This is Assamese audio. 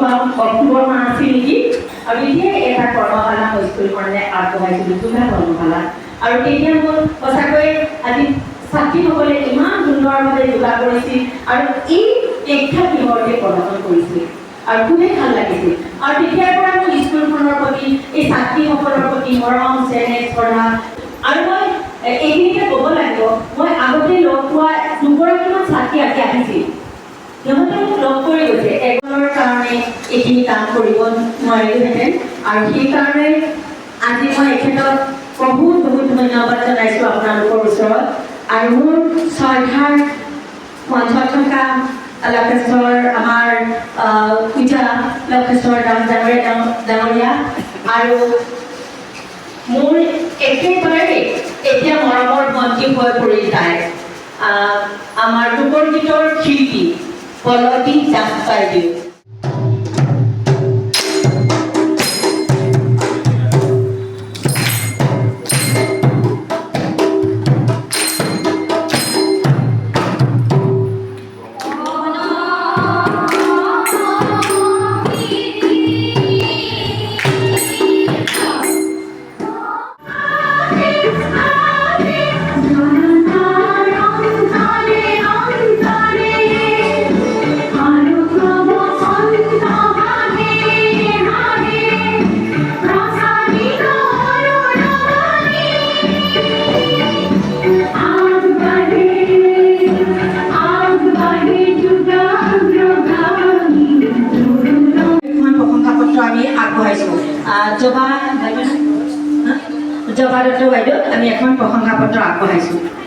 অক্টোবৰ মাহ আছিল নেকি আৰু এতিয়া এটা কৰ্মশালা স্কুলখনে আগবঢ়াইছিলোঁ যোগা কৰ্মশালা আৰু তেতিয়া মোৰ সঁচাকৈ আজি ছাত্ৰীসকলে ইমান সুন্দৰভাৱে যোগা কৰিছিল আৰু এই প্ৰেক্ষাগৃহতে প্ৰদৰ্শন কৰিছিল আৰু খুবেই ভাল লাগিছিল আৰু তেতিয়াৰ পৰা মোৰ স্কুলখনৰ প্ৰতি এই ছাত্ৰীসকলৰ প্ৰতি মৰম চেনেহ শ্ৰদ্ধা আৰু মই এইখিনিতে ক'ব লাগিব মই আগতে লগ পোৱা দুগৰাকীমান ছাত্ৰী আজি আহিছিল সিহঁতে মোক লগ কৰি গৈছে এজনৰ কাৰণে এইখিনি কাম কৰিব নোৱাৰিলোহেঁতেন আৰু সেইকাৰণে আজি মই এখেতক বহুত ধন্যবাদ জনাইছোঁ আপোনালোকৰ ওচৰত আৰু মোৰ শ্ৰদ্ধাৰ মঞ্চত থকা লক্ষেশ্বৰ আমাৰ পূজা লক্ষেশ্বৰ ডাঙৰীয়া আৰু মোৰ একেবাৰে এতিয়া মৰমৰ ভণ্টি হৈ পৰিল তাই আমাৰ লোকগীতৰ শিল্পী পল্লৱী দাস বাইদেউ জবা দত্ত বাইদেউ আমি এখন প্ৰশংসাপত্ৰ আগবঢ়াইছোঁ।